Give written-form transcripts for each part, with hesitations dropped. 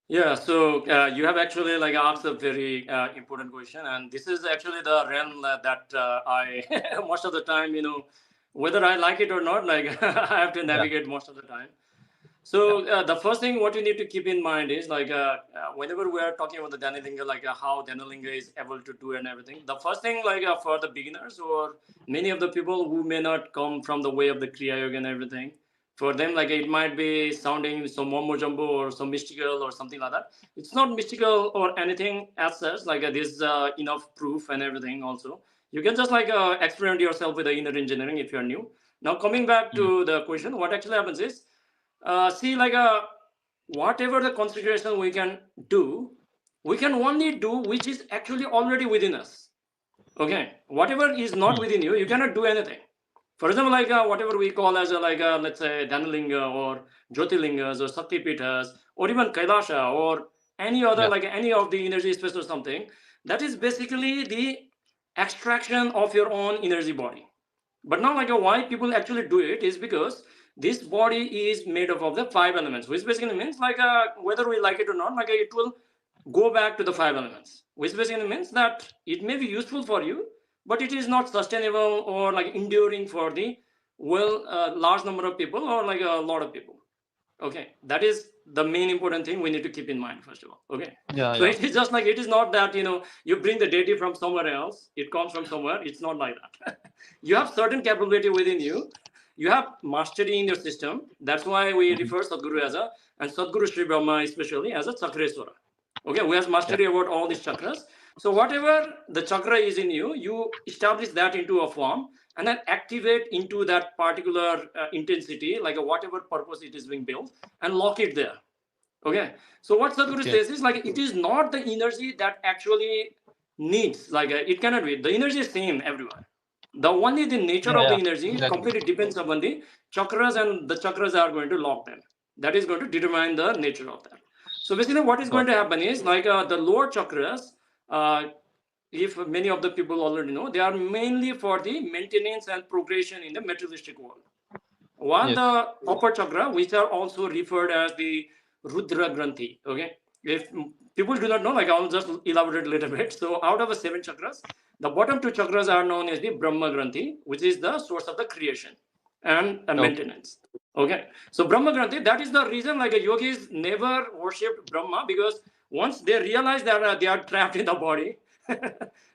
Yeah, so you have actually like asked a very important question, and this is actually the realm that I most of the time, whether I like it or not, like I have to Yeah, navigate most of the time. yeah, So the first thing what you need to keep in mind is like whenever we are talking about the Dhanalinga, like how Dhanalinga is able to do and everything. The first thing like for the beginners or many of the people who may not come from the way of the Kriya Yoga and everything, for them like it might be sounding some mumbo jumbo or some mystical or something like that. It's not mystical or anything as such. Like this enough proof and everything. Also, you can just like experiment yourself with the inner engineering if you are new. Now coming back mm, to the question, what actually happens is see like whatever the consideration we can do, we can only do which is actually already within us. Okay, whatever is not mm, within you, you cannot do anything. For example, like whatever we call as like let's say Dhanalinga or Jyotirlingas or Shaktipitas or even Kailasha or any other yeah, like any of the energy space or something, that is basically the extraction of your own energy body. But now, like why people actually do it is because this body is made up of the five elements, which basically means like whether we like it or not, like it will go back to the five elements, which basically means that it may be useful for you, but it is not sustainable or like enduring for the large number of people or like a lot of people. Okay, that is the main important thing we need to keep in mind first of all. Okay, yeah, so yeah. it is just like it is not that you bring the deity from somewhere else, it comes from somewhere. It's not like that. You have certain capability within you, you have mastery in your system. That's why we Mhm. refer Sadhguru as a, and Sadhguru Sri Brahma especially as a Chakreswara. Okay, who has Yeah, mastery about all these chakras. So whatever the chakra is in you, you establish that into a form and then activate into that particular intensity, like a whatever purpose it is being built, and lock it there. Okay, so what Sadhguru okay. says is like it is not the energy that actually needs, like it cannot be. The energy is same everywhere. The only the nature Yeah, of the yeah, energy exactly. completely depends upon the chakras, and the chakras are going to lock them. That is going to determine the nature of that. So basically, what is going Got to happen is like the lower chakras. Uh, if many of the people already know, they are mainly for the maintenance and progression in the materialistic world. it. While Yes. the upper chakra, which are also referred as the Rudra Granthi, okay? If people do not know, like I'll just elaborate a little bit. So, out of the seven chakras, the bottom two chakras are known as the Brahma Granthi, which is the source of the creation and Okay. maintenance. Okay, so Brahma Granthi, that is the reason like yogis never worshipped Brahma, because once they realize that they are trapped in the body,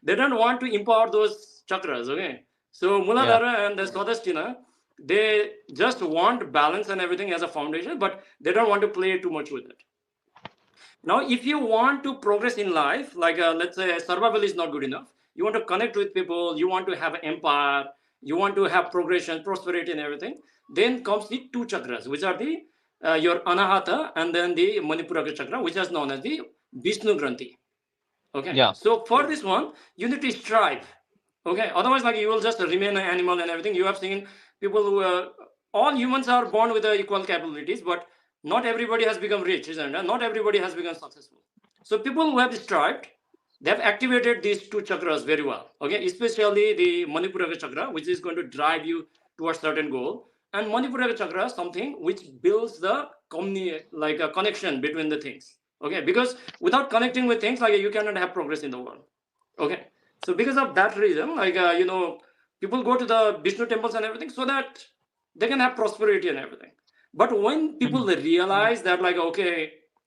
they don't want to empower those chakras. Okay, so Yeah. Muladhara and the Swadhisthana, they just want balance and everything as a foundation, but they don't want to play too much with it. Now, if you want to progress in life, like let's say survival is not good enough, you want to connect with people, you want to have an empire, you want to have progression, prosperity, and everything, then comes the two chakras, which are the your Anahata and then the Manipuraka chakra, which is known as the Vishnu Granthi. Okay, Yeah. so for this one, you need to strive. Okay, otherwise, like you will just remain an animal and everything. You have seen people who all humans are born with equal capabilities, but not everybody has become rich, isn't it? Not everybody has become successful. So people who have strived, they have activated these two chakras very well. Okay, especially the Manipuraka chakra, which is going to drive you towards certain goal, and Manipuraka chakra, something which builds the like a connection between the things. Okay, because without connecting with things, like you cannot have progress in the world. Okay, so because of that reason, like people go to the Vishnu temples and everything so that they can have prosperity and everything. But when people Mhm. realize that, like, okay,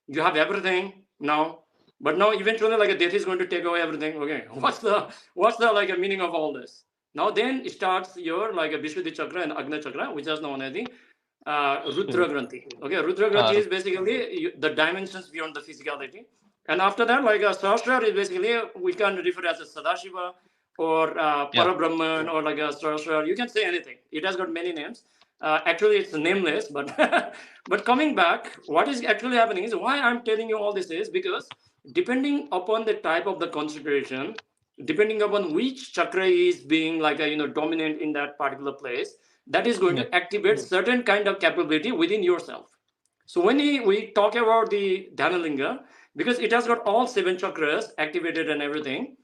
you have everything now, but now eventually like a death is going to take away everything. Okay, what's the like a meaning of all this? Now then starts your like a Vishuddhi chakra and Agna chakra, which is known as the Rudra Granthi. Okay, Rudra Granthi Uh, is basically the dimensions beyond the physicality. And after that, like a Sahasrara is basically, we can refer as a Sadashiva or yeah. Parabrahman or like a Sahasrara. You can say anything. It has got many names. Actually, it's nameless, but but coming back, what is actually happening is why I'm telling you all this is because depending upon the type of the concentration, depending upon which chakra is being like a dominant in that particular place, that is going Yeah. to activate certain kind of capability within yourself. So when we talk about the Dhanalinga, because it has got all seven chakras activated and everything,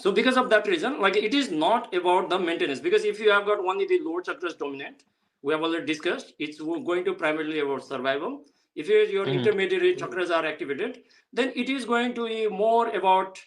so because of that reason, like it is not about the maintenance. Because if you have got only the lower chakras dominant, we have already discussed, it's going to primarily about survival. if your intermediary chakras are activated, then it is going to be more about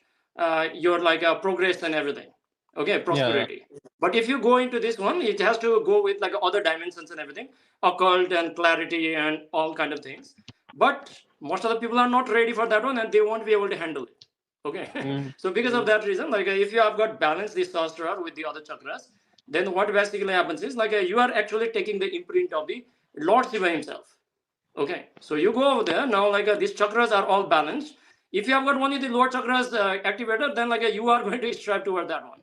your like progress and everything. Okay, prosperity. But if you go into this one, it has to go with like other dimensions and everything, occult and clarity and all kind of things. But most of the people are not ready for that one, and they won't be able to handle it. Okay. So because of that reason, like if you have got balanced this sahasrara with the other chakras, then what basically happens is like you are actually taking the imprint of the Lord Shiva himself. Okay, so you go over there now, like these chakras are all balanced. If you have got one of the lower chakras activated, then like you are going to strive toward that one.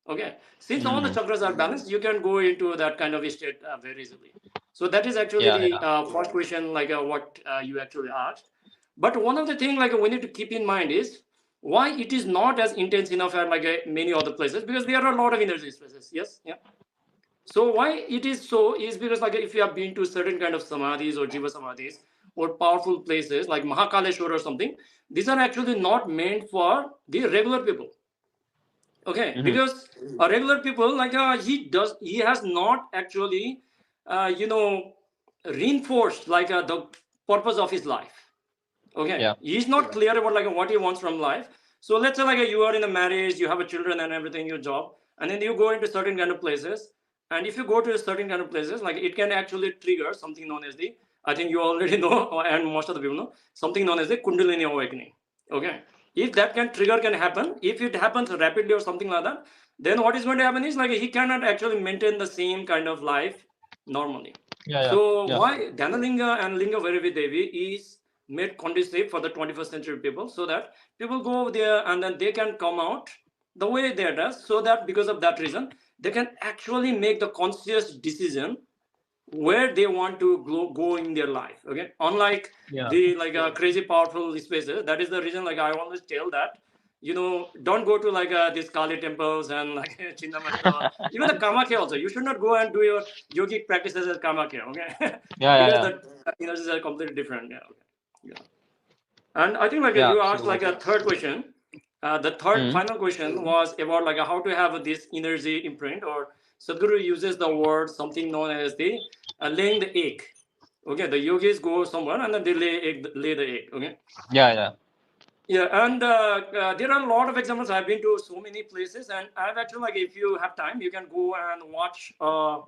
Okay, since all the chakras are balanced, you can go into that kind of state very easily. So that is actually the first question, like what you actually asked. But one of the things like we need to keep in mind is why it is not as intense enough as like many other places, because there are a lot of energy spaces. Yes, yeah. So why it is so is because like if you have been to certain kind of samadhis or jiva samadhis or powerful places like Mahakaleshwar or something, these are actually not meant for the regular people. Okay, because a regular people like he has not actually you know reinforced like the purpose of his life. Okay, he's not clear about like what he wants from life. So let's say like you are in a marriage, you have a children and everything, your job, and then you go into certain kind of places. And if you go to certain kind of places, like it can actually trigger something known as the, I think you already know, and most of the people know, something known as the Kundalini awakening. Okay, if that can happen, if it happens rapidly or something like that, then what is going to happen is like he cannot actually maintain the same kind of life normally. So why Dhanalinga and Linga Vairavya Devi is made conducive for the 21st century people, so that people go over there and then they can come out the way they are, so that because of that reason they can actually make the conscious decision where they want to go in their life. Okay, unlike the like crazy powerful spaces. That is the reason like I always tell that, you know, don't go to like these Kali temples and like Chinnamatra, even the Kamakya also. You should not go and do your yogic practices at Kamakya. Okay, because the energies are completely different. Yeah. And I think like you asked like a third question. The third final question was about like how to have this energy imprint, or Sadhguru uses the word something known as the laying the egg. Okay, the yogis go somewhere and then they lay the egg. Okay. Yeah, and there are a lot of examples. I've been to so many places, and I've actually like if you have time, you can go and watch a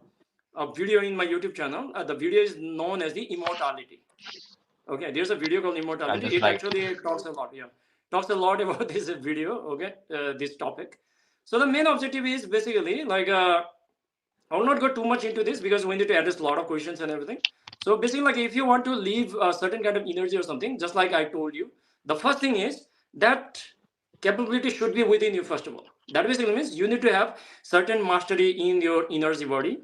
video in my YouTube channel. The video is known as the immortality. Okay, there's a video called immortality. It actually talks a lot. Yeah, talks a lot about this video. Okay, this topic. So the main objective is basically like I will not go too much into this because we need to address a lot of questions and everything. So basically, like if you want to leave a certain kind of energy or something, just like I told you, the first thing is that capability should be within you first of all. That basically means you need to have certain mastery in your energy body.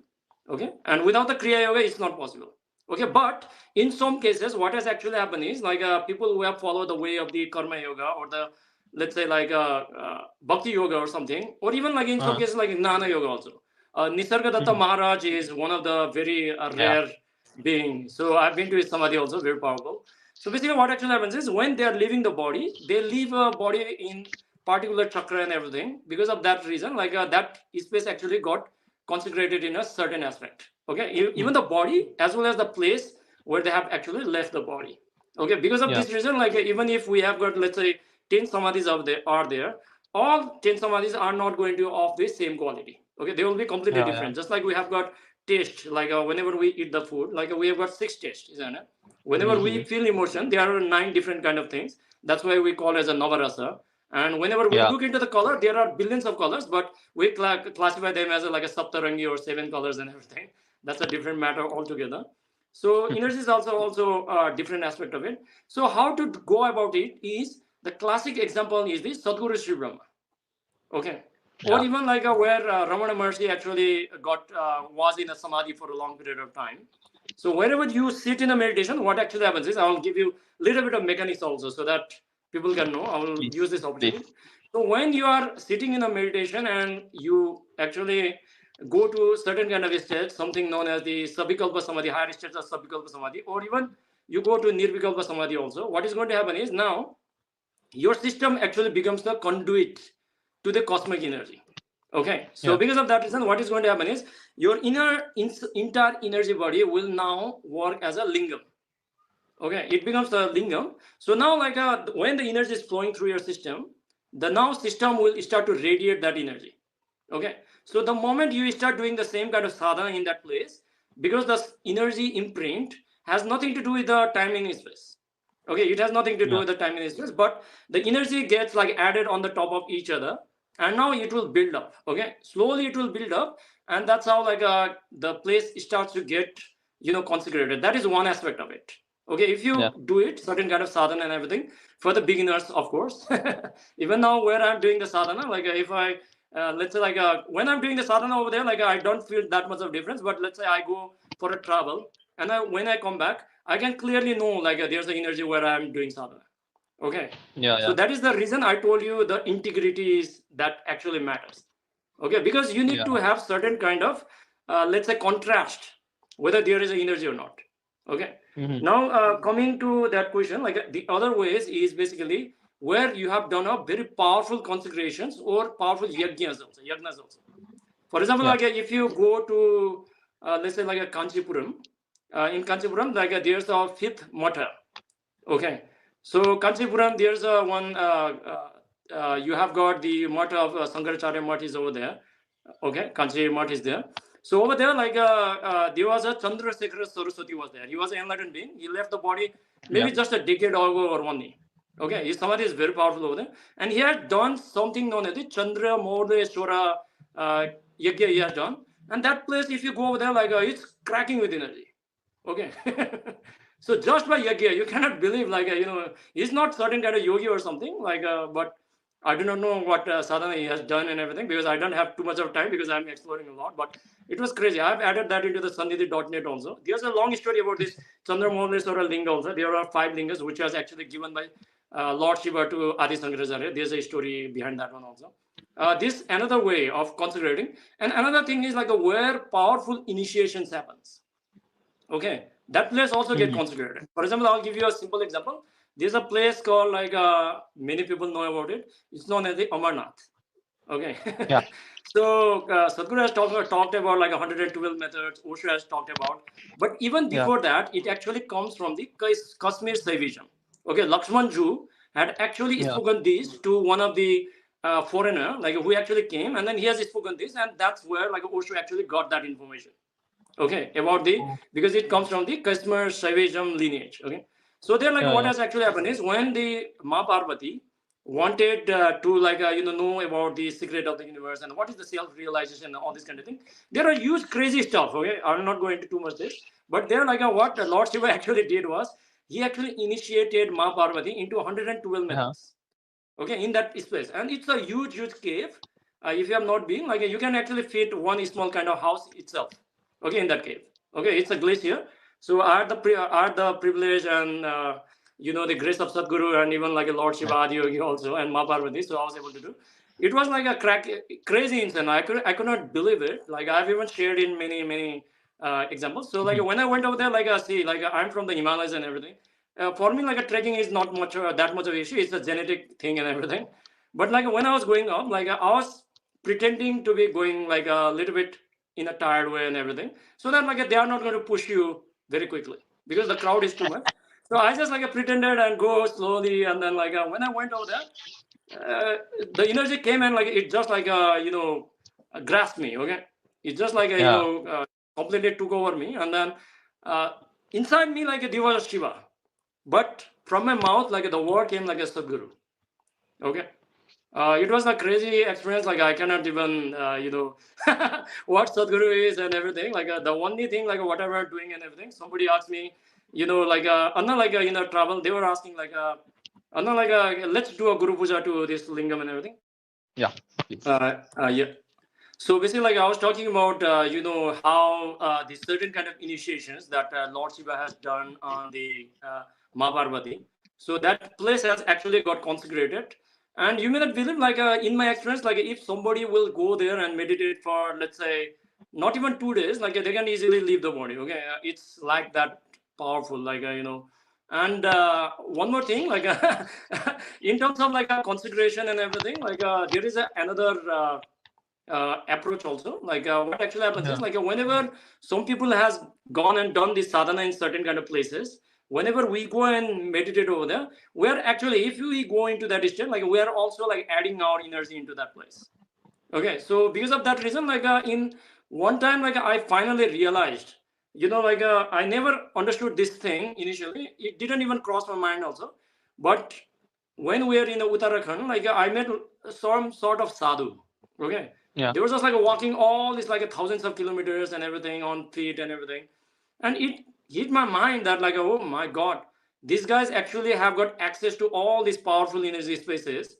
Okay, and without the Kriya Yoga, it's not possible. Okay, but in some cases, what has actually happened is like people who have followed the way of the Karma Yoga or the, let's say like Bhakti Yoga or something, or even like in some cases like Jnana Yoga also. Nisargadatta Maharaj is one of the very rare beings. So I've been to his samadhi also, very powerful. So basically what actually happens is when they are leaving the body, they leave a body in particular chakra and everything. Because of that reason, like that space actually got consecrated in a certain aspect. Okay, even the body as well as the place where they have actually left the body. Okay, because of this reason, like even if we have got, let's say, 10 samadhis are there, all 10 samadhis are not going to of the same quality. Okay, they will be completely different. Just like we have got taste, like whenever we eat the food, like we have got 6 tastes, isn't it? Whenever we feel emotion, there are 9 different kind of things. That's why we call it as a navarasa. And whenever we look into the color, there are billions of colors, but we classify them as like a saptarangi or 7 colors and everything. That's a different matter altogether. So energy is also a different aspect of it. So how to go about it is, the classic example is the Sadhguru Sri Brahma. Okay. Or even like where Ramana Maharshi actually was in a samadhi for a long period of time. So wherever you sit in a meditation, what actually happens is, I will give you a little bit of mechanics also so that people can know. I will use this opportunity. So when you are sitting in a meditation and you actually go to certain kind of state, something known as the Sabikalpa Samadhi, higher states of Sabikalpa Samadhi, or even you go to Nirvikalpa Samadhi also, what is going to happen is now your system actually becomes the conduit to the cosmic energy. Okay, so because of that reason, what is going to happen is your entire energy body will now work as a lingam. Okay, it becomes the lingam. So now like when the energy is flowing through your system, the now system will start to radiate that energy. Okay, so the moment you start doing the same kind of sadhana in that place, because the energy imprint has nothing to do with the time and space. Okay, it has nothing to do Yeah. with the time and space, but the energy gets like added on the top of each other, and now it will build up. Okay, slowly it will build up, and that's how like the place starts to get consecrated. That is one aspect of it. Okay, if you Yeah. do it certain kind of sadhana and everything, for the beginners of course. Even now where I'm doing the sadhana, like if I let's say like when I'm doing the sadhana over there, like I don't feel that much of difference, but let's say I go for a travel, and when I come back, I can clearly know like there's the energy where I'm doing sadhana. Okay, Yeah. so Yeah. that is the reason I told you the integrity is that actually matters. Okay, because you need to Yeah. have certain kind of let's say contrast whether there is a energy or not. Okay, Hmm. now coming to that question, like the other ways is basically where you have done a very powerful consecrations or powerful yagnas also. For example, Yeah. like if you go to let's say like a Kanchipuram, in Kanchipuram, like there's a fifth mata. Okay, so Kanchipuram, there's a one. You have got the mata of Sankaracharya Mutt is over there. Okay, Kanchi Mutt is there. So over there, like there was a Chandrasekhara Saraswati was there. He was an enlightened being. He left the body Yeah. maybe just a decade ago or one day. Okay, his samadhi is very powerful over there, and he had done something known as the Chandra Mordeshwara uh, Yagya. He has done, and that place, if you go over there, like it's cracking with energy. Okay. So just by yagya, you cannot believe like he's not certain kind of yogi or something like. But I do not know what sadhana he has done and everything because I don't have too much of time because I'm exploring a lot. But it was crazy. I've added that into the Sannidhi.net also. There's a long story about this Chandramohneswara linga also. There are 5 lingas which was actually given by Lord Shiva to Adi Sankaracharya. There's a story behind that one also. This another way of consecrating, and another thing is like where powerful initiations happens. Okay, that place also get Hmm. consecrated. For example, I'll give you a simple example. There's a place called like many people know about it. It's known as the Amarnath. Okay. Yeah. So Sadhguru has talked about like 112 methods. Osho has talked about, but even Yeah. before that, it actually comes from the Kashmir Saivism. Okay, Lakshman Ju had actually Yeah. spoken this to one of the foreigner, like who actually came, and then he has spoken this, and that's where like Osho actually got that information. Okay, about the Oh. because it comes from the customer Saivism lineage. Okay, so there like Yeah. what Yeah. has actually happened is when the Ma Parvati wanted to like know about the secret of the universe and what is the self-realization and all this kind of thing. There are huge crazy stuff. Okay, I'm not going into too much this, but there like what Lord Shiva actually did was he actually initiated Ma Parvati into 112 Uh-huh. methods. Okay, in that space, and it's a huge cave. If you have not been, like you can actually fit one small kind of house itself. Okay, in that cave. Okay, it's a glacier. So I had the privilege and the grace of Sadhguru and even like a Lord Shiva Yeah. Adi Yogi also and Ma Parvati. So I was able to do. It was like a crazy insane. I could not believe it. Like I've even shared in many examples. So like Mhm. when I went over there, like I see, like I'm from the Himalayas and everything. For me, like a trekking is not much that much of an issue. It's a genetic thing and everything. But like when I was going up, like I was pretending to be going like a little bit in a tired way and everything, so that like they are not going to push you very quickly because the crowd is too much. So I just like pretended and go slowly, and then like when I went over there, the energy came and like it just like grasped me. Okay, it just like Yeah. completely took over me, and then uh, inside me like there was a Shiva, but from my mouth like the word came like a Sadhguru. Okay, it was a crazy experience. Like I cannot even what Sadhguru is and everything. Like the only thing like whatever I'm doing and everything. Somebody asked me, like Anna like travel. They were asking like Anna like let's do a Guru Puja to this lingam and everything. Yeah. Please. Yeah. So basically, like I was talking about, how the certain kind of initiations that Lord Shiva has done on the Ma Parvati. So that place has actually got consecrated. And you may not believe, like in my experience, like if somebody will go there and meditate for, let's say, not even 2 days, like they can easily leave the body. Okay, it's like that powerful, like and one more thing, like in terms of like a consideration and everything, like there is another. Approach also, like what actually happens is Yeah. like whenever some people has gone and done this sadhana in certain kind of places, whenever we go and meditate over there, we are actually, if we go into that state, like we are also like adding our energy into that place. Okay, so because of that reason, like in one time, like I finally realized, like I never understood this thing initially. It didn't even cross my mind also. But when we are in the Uttarakhand, like I met some sort of sadhu. Okay, Yeah. they were just like walking all these like thousands of kilometers and everything on feet and everything, and it hit my mind that like, oh my God, these guys actually have got access to all these powerful energy spaces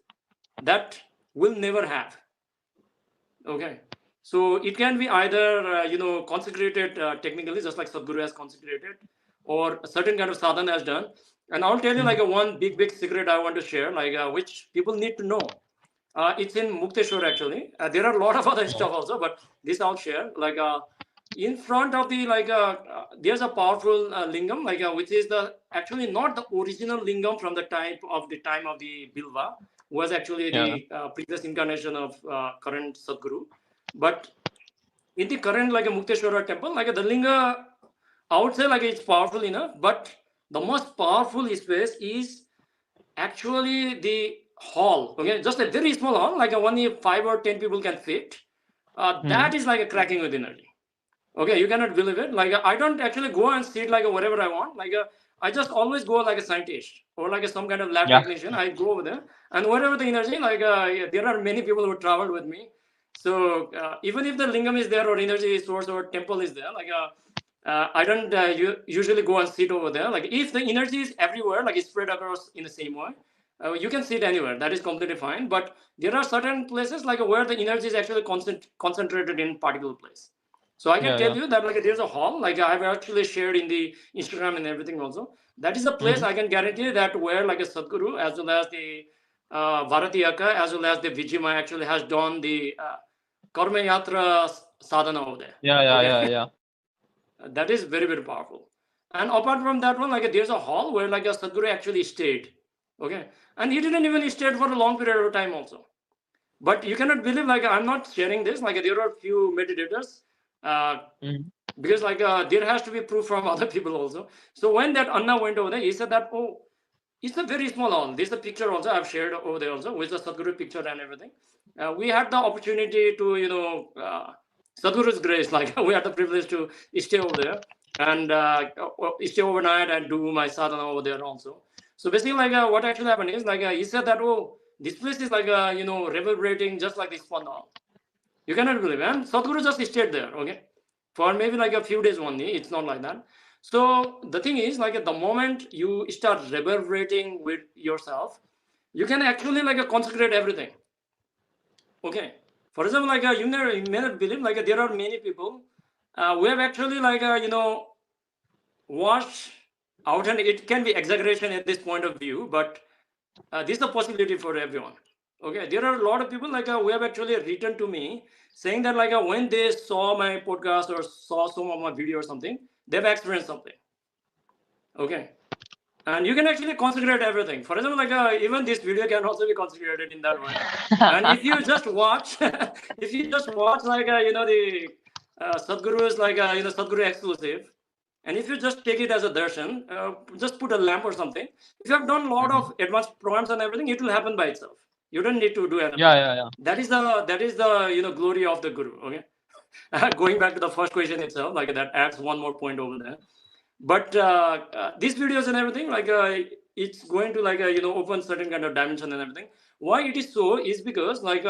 that we'll never have. Okay, so it can be either consecrated technically, just like Sadhguru has consecrated, or a certain kind of sadhana has done. And I'll tell you like Mhm. a one big secret I want to share, like which people need to know. It's in Mukteshwar actually. There are a lot of other Yeah. stuff also, but this I'll share. Like in front of the there's a powerful lingam, like which is the actually not the original lingam from the time of the Bilva, was actually Yeah. the previous incarnation of current Sadhguru. But in the current like a Mukteshwara temple, like the linga, I would say like it's powerful enough, but the most powerful space is actually the hall. Okay, just a very small hall, like only 5 or 10 people can fit. Mhm. That is like a cracking with energy. Okay, you cannot believe it. Like I don't actually go and sit like whatever I want. Like I just always go like a scientist or like some kind of lab Yeah. technician. I go over there and whatever the energy, like yeah, there are many people who traveled with me. So even if the lingam is there or energy source or temple is there, like I don't usually go and sit over there. Like if the energy is everywhere, like it's spread across in the same way, you can sit anywhere. That is completely fine. But there are certain places like where the energy is actually concentrated in particular place. So I can Yeah. tell Yeah. you that like there's a hall, like I've actually shared in the Instagram and everything also. That is a place Mhm. I can guarantee that where like a Sadhguru as well as the Bharatiyaka as well as the Vijima actually has done the Karma Yatra sadhana over there. Yeah. Yeah. Okay, Yeah. Yeah. that is very powerful. And apart from that one, like there's a hall where like a Sadhguru actually stayed. Okay, and he didn't even stay for a long period of time also. But you cannot believe, like I'm not sharing this. Like there are few meditators. Uh, Mhm. because like there has to be proof from other people also. So when that Anna went over there, he said that, oh, it's a very small hall. This is a picture also I've shared over there also with the Sadhguru picture and everything. We had the opportunity to Sadhguru's grace, like we had the privilege to stay over there and stay overnight and do my sadhana over there also. So basically like what actually happened is like he said that, oh, this place is like reverberating just like this one hall. You cannot believe, and Sadhguru just stayed there, okay, for maybe like a few days only. It's not like that. So the thing is, like at the moment you start reverberating with yourself, you can actually like consecrate everything. Okay. For example, like you may not believe, like there are many people who have actually like washed out, and it can be exaggeration at this point of view, but this is a possibility for everyone. Okay, there are a lot of people like who have actually written to me saying that like when they saw my podcast or saw some of my video or something, they've experienced something. Okay, and you can actually consecrate everything. For example, like even this video can also be consecrated in that way. And if you just watch, if you just watch like the Sadhguru is like Sadhguru exclusive, and if you just take it as a darshan, just put a lamp or something. If you have done a lot Mhm. of advanced pranayams and everything, it will happen by itself. You don't need to do anything. Yeah. Yeah. Yeah. That is the glory of the guru. Okay, going back to the first question itself, like that adds one more point over there. But these videos and everything, like it's going to like open certain kind of dimension and everything. Why it is so is because like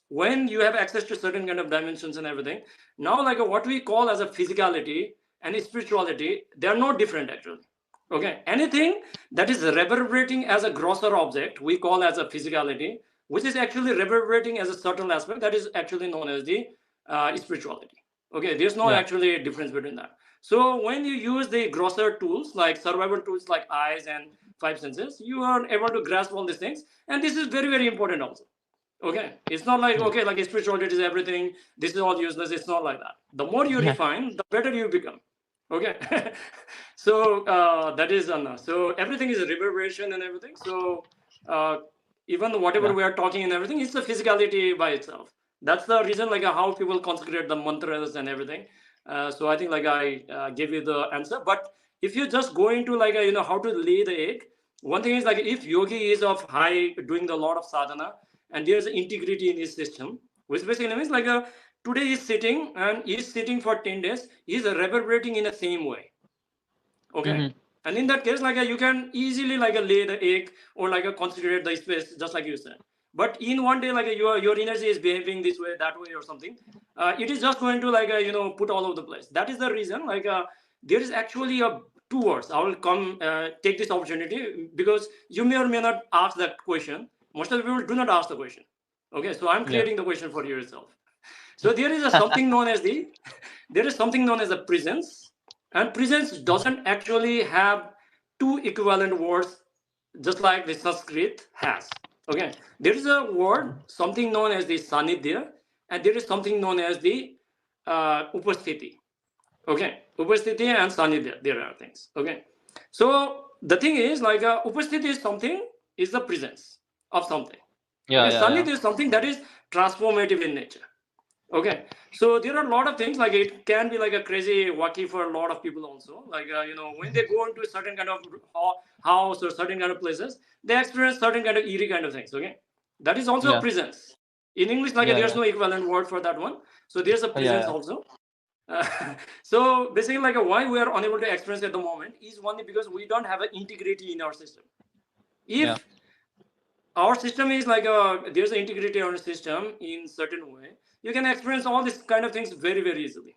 when you have access to certain kind of dimensions and everything, now like what we call as a physicality and spirituality, they are not different actually. Okay, anything that is reverberating as a grosser object we call as a physicality, which is actually reverberating as a subtle aspect, that is actually known as the spirituality. Okay, there's no Yeah. actually difference between that. So when you use the grosser tools like survival tools like eyes and five senses, you are able to grasp all these things, and this is very important also. Okay, it's not like Yeah. okay, like spirituality is everything. This is all useless. It's not like that. The more you Yeah. refine, the better you become. Okay, so that is Anna. So everything is a reverberation and everything. So uh, even whatever Yeah. we are talking and everything, it's a physicality by itself. That's the reason, like how people consecrate the mantras and everything. So I think like I gave you the answer, but if you just go into like a, how to lay the egg, one thing is like if yogi is of high doing a lot of sadhana and there's integrity in his system, which basically means like a today he's sitting and he's sitting for 10 days, he's reverberating in the same way. Okay. And in that case, like you can easily like lay the egg or like consider the space, just like you said. But in one day, like your energy is behaving this way, that way, or something. It is just going to like put all over the place. That is the reason. Like there is actually a two words. I will come take this opportunity because you may or may not ask that question. Most of the people do not ask the question. Okay, so I'm creating the question for yourself. So there is a something known as the presence. And presence doesn't actually have two equivalent words, just like the Sanskrit has. Okay, there is a word, something known as the sanidhya, and there is something known as the upasthiti. Okay, upasthiti and sanidhya, there are things. Okay, so the thing is like upasthiti is something, is the presence of something. Sanidhya is something that is transformative in nature. Okay, so there are a lot of things, like it can be like a crazy wacky for a lot of people also, like when they go into a certain kind of house or certain kind of places, they experience certain kind of eerie kind of things. Okay, that is also a presence. In English, like there's no equivalent word for that one, so there's a presence also. So basically, like why we are unable to experience at the moment is only because we don't have an integrity in our system. If our system is like there's an integrity on the system in certain way, you can experience all these kind of things very, very easily.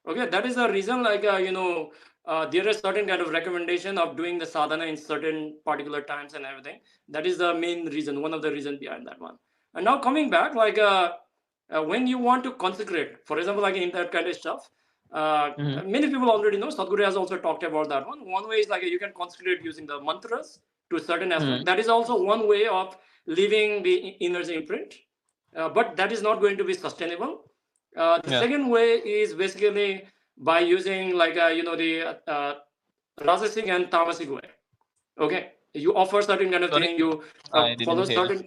Okay, that is the reason, like there is certain kind of recommendation of doing the sadhana in certain particular times and everything. That is the main reason, one of the reasons behind that one. And now coming back, like when you want to consecrate, for example, like in that kind of stuff, many people already know, Sadhguru has also talked about that one. One way is like you can consecrate using the mantras to a certain aspect. That is also one way of leaving the energy imprint, but that is not going to be sustainable. The second way is basically by using like the rajasic and tamasic way. Okay, you offer certain kind of thing, you follow certain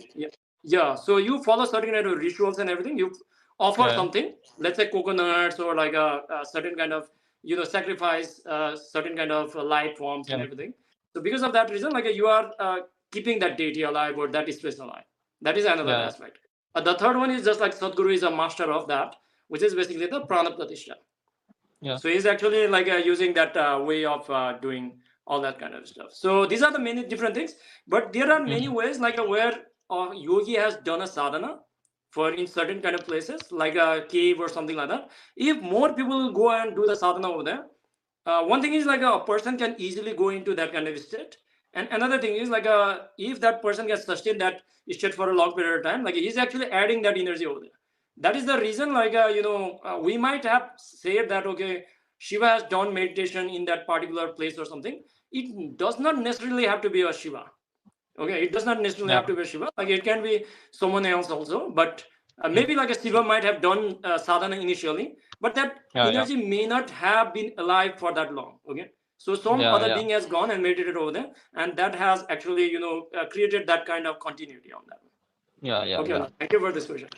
so you follow certain kind of rituals and everything. You offer something, let's say coconuts or like a certain kind of sacrifice certain kind of life forms and everything. So because of that reason, like you are keeping that deity alive or that space alive. That is another aspect. The third one is just like Sadhguru is a master of that, which is basically the prana pratishtha. So he's actually like using that way of doing all that kind of stuff. So these are the many different things, but there are many ways like where yogi has done a sadhana for in certain kind of places, like a cave or something like that. If more people go and do the sadhana over there, one thing is like a person can easily go into that kind of state. And another thing is like if that person gets sustained that state for a long period of time, like he's actually adding that energy over there. That is the reason, like we might have said that okay, Shiva has done meditation in that particular place or something. It does not necessarily have to be a Shiva. Okay, it does not necessarily have to be a Shiva. Like it can be someone else also, but maybe like a Shiva might have done sadhana initially, but that energy may not have been alive for that long. Okay, so some other being has gone and meditated over there, and that has actually created that kind of continuity on that. Okay, thank you for this question.